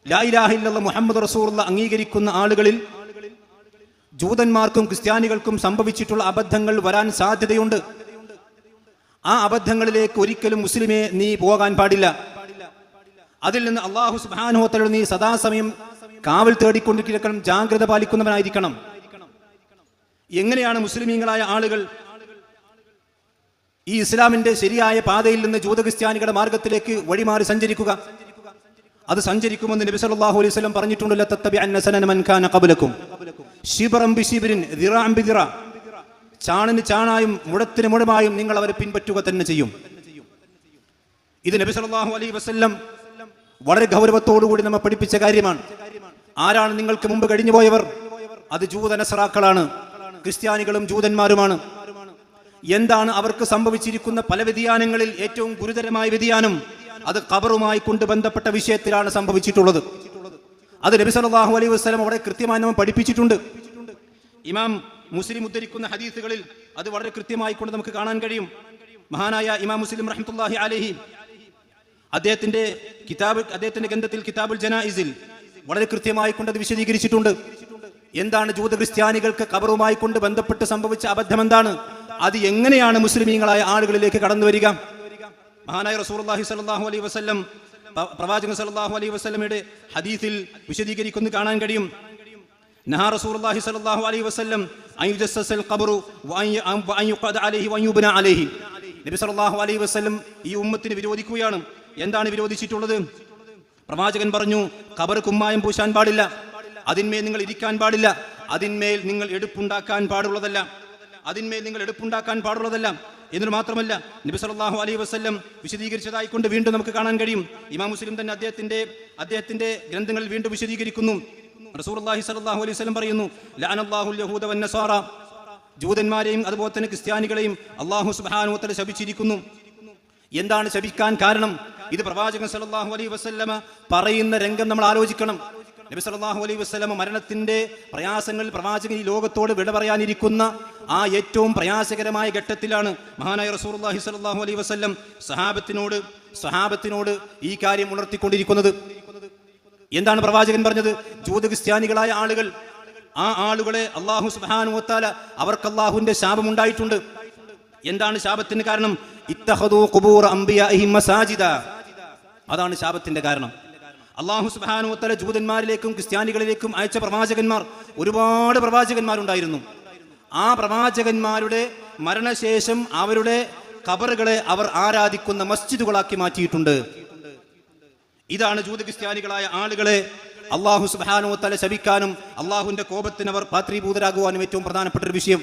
ലാ ഇലാഹ ഇല്ലല്ലാഹ് മുഹമ്മദ് റസൂലുള്ളാഹ് അംഗീകരിക്കുന്ന ആളുകളിൽ ജൂതന്മാർക്കും ക്രിസ്ത്യാനികൾക്കും സംഭവിച്ചിട്ടുള്ള അബദ്ധങ്ങൾ വരാൻ സാധ്യതയുണ്ട്. ആ അബദ്ധങ്ങളിലേക്ക് ഒരിക്കലും മുസ്ലിമെ നീ പോകാൻ പാടില്ല. അതിൽ നിന്ന് അല്ലാഹു സുബ്ഹാനഹു വ തആല നീ സദാസമയം കാവൽ തേടിക്കൊണ്ടിരിക്കണം, ജാഗ്രത പാലിക്കുന്നവനായിരിക്കണം. എങ്ങനെയാണ് മുസ്ലിമീങ്ങളായ ആളുകൾ ഈ ഇസ്ലാമിന്റെ ശരിയായ പാതയിൽ നിന്ന് ജൂത ക്രിസ്ത്യാനികളുടെ മാർഗത്തിലേക്ക് വഴിമാറി സഞ്ചരിക്കുക? അത് സഞ്ചരിക്കുമെന്ന് നബി സല്ലല്ലാഹു അലൈഹി വസല്ലം പറഞ്ഞിട്ടുണ്ട്. ലതത്തബിഅന്ന സനന മൻ കാന ഖബ്ലകും ശിബ്റൻ ബിശിബ്രിൻ ദിറാഅൻ ബിദിറാ. ചാണിന് ചാണായും മുഴത്തിന് മുഴമായും നിങ്ങൾ അവരെ പിൻപറ്റുക തന്നെ ചെയ്യും. ഇത് നബി സല്ലല്ലാഹു അലൈഹി വസല്ലം വളരെ ഗൗരവത്തോടുകൂടി നമ്മെ പഠിപ്പിച്ച കാര്യമാണ്. ആരാണ് നിങ്ങൾക്ക് മുമ്പ് കഴിഞ്ഞുപോയവർ? അത് ജൂതനസറാക്കളാണ്, ക്രിസ്ത്യാനികളും ജൂതന്മാരുമാണ്. എന്താണ് അവർക്ക് സംഭവിച്ചിരിക്കുന്ന പല വ്യതിയാനങ്ങളിൽ ഏറ്റവും ഗുരുതരമായ വ്യതിയാനം? അത് ഖബറുമായി കൊണ്ട് ബന്ധപ്പെട്ട വിഷയത്തിലാണ് സംഭവിച്ചിട്ടുള്ളത്. അത് നബി സല്ലല്ലാഹു അലൈഹി വസല്ലം അവിടെ കൃത്യമായി നമ്മൾ പഠിപ്പിച്ചിട്ടുണ്ട്. ഇമാം മുസ്ലിം ഉദ്ധരിക്കുന്ന ഹദീസുകളിൽ അത് വളരെ കൃത്യമായി കൊണ്ട് നമുക്ക് കാണാൻ കഴിയും. മഹാനായ ഇമാം മുസ്ലിം റഹ്മത്തുള്ളാഹി അലൈഹി അദ്ദേഹത്തിന്റെ ഗ്രന്ഥത്തിൽ കിതാബുൽ ജനായിസിൽ വളരെ കൃത്യമായി കൊണ്ട് അത് വിശദീകരിച്ചിട്ടുണ്ട്. എന്താണ് ജൂത ക്രിസ്ത്യാനികൾക്ക് ഖബറുമായി കൊണ്ട് ബന്ധപ്പെട്ട് സംഭവിച്ച അബദ്ധം എന്താണ്? അത് എങ്ങനെയാണ് മുസ്ലിമീങ്ങളായ ആളുകളിലേക്ക് കടന്നു വരിക? മഹാനായ റസൂലുള്ളാഹി സ്വല്ലല്ലാഹു അലൈഹി വസല്ലം പ്രവാചകൻ സ്വല്ലല്ലാഹു അലൈഹി വസല്ലമയുടെ ഹദീസിൽ വിശദീകരിക്കുന്നു കാണാൻ കഴിയും. നഹാ റസൂലുള്ളാഹി സ്വല്ലല്ലാഹു അലൈഹി വസല്ലം അൻ യുജസ്സസൽ ഖബറു വഅൻ യുഖദ അലൈഹി വഅൻ യുബ്ന അലൈഹി. നബി സല്ലല്ലാഹു അലൈഹി വസല്ലം ഈ ഉമ്മത്തിന് വിരോധിക്കുകയാണ്. എന്താണ് വിരോധിച്ചിട്ടുള്ളത്? പ്രവാചകൻ പറഞ്ഞു, ഖബർ കുമ്മായം പൂശാൻ പാടില്ല, അതിന്മേൽ നിങ്ങൾ ഇരിക്കാൻ പാടില്ല, അതിന്മേൽ നിങ്ങൾ എടുപ്പുണ്ടാക്കാൻ പാടുള്ളതല്ല, എന്നിട്ട് മാത്രമല്ല നബി സല്ലല്ലാഹു അലൈഹി വസല്ലം വിശദീകരിച്ചതായിക്കൊണ്ട് വീണ്ടും നമുക്ക് കാണാൻ കഴിയും. ഇമാം മുസ്ലിം തന്നെ അദ്ദേഹത്തിന്റെ ഗ്രന്ഥങ്ങളിൽ വീണ്ടും വിശദീകരിക്കുന്നു. റസൂലുള്ളാഹി സ്വല്ലല്ലാഹു അലൈഹി വസല്ലം പറയുന്നു, ലഅനല്ലാഹുൽ യഹൂദ വന്നസാറ. ജൂതന്മാരെയും അതുപോലെ തന്നെ ക്രിസ്ത്യാനികളെയും അല്ലാഹു സുബ്ഹാനഹു വ തആല ശപിച്ചിരിക്കുന്നു. എന്താണ് ശപിക്കാൻ കാരണം? ഇത് പ്രവാചകൻ സല്ലല്ലാഹു അലൈഹി വസല്ലമ പറയുന്ന രംഗം നമ്മൾ ആലോചിക്കണം. നബി സല്ലല്ലാഹു അലൈഹി വസല്ലമ മരണത്തിന്റെ പ്രയാസങ്ങളിൽ പ്രവാചകൻ ഈ ലോകത്തോട് വിട പറയാനിരിക്കുന്ന ആ ഏറ്റവും പ്രയാസകരമായ ഘട്ടത്തിലാണ് മഹാനായ റസൂലുള്ളാഹി സ്വല്ലല്ലാഹു അലൈഹി വസല്ലം സഹാബത്തിനോട് ഈ കാര്യം ഉണർത്തിക്കൊണ്ടിരിക്കുന്നത്. എന്താണ് പ്രവാചകൻ പറഞ്ഞത്? ജൂത ക്രിസ്ത്യാനികളായ ആളുകൾ, ആ ആളുകളെ അല്ലാഹു സുബ്ഹാനഹു വ തആല അവർക്ക് അല്ലാഹുവിന്റെ ശാപം ഉണ്ടായിട്ടുണ്ട്. എന്താണ് ശാപത്തിന് കാരണം? ഇത്തഖദൂ ഖുബൂറ അംബിയാഇഹിം മസാജിദ. അതാണ് ശാപത്തിന്റെ കാരണം. അല്ലാഹു സുബ്ഹാനഹു വ തആല ജൂതന്മാരിലേക്കും ക്രിസ്ത്യാനികളിലേക്കും അയച്ച ഒരുപാട് പ്രവാചകന്മാരുണ്ടായിരുന്നു. ആ പ്രവാചകന്മാരുടെ മരണശേഷം അവരുടെ ഖബറുകളെ അവർ ആരാധിക്കുന്ന മസ്ജിദുകളാക്കി മാറ്റിയിട്ടുണ്ട്. ഇതാണ് ജൂത ക്രിസ്ത്യാനികളായ ആളുകളെ അല്ലാഹു സുബ്ഹാനഹു വ തആല ശപിക്കാനും അല്ലാഹുവിന്റെ കോപത്തിന് അവർ പാത്രീഭൂതരാകുവാനും ഏറ്റവും പ്രധാനപ്പെട്ട ഒരു വിഷയം.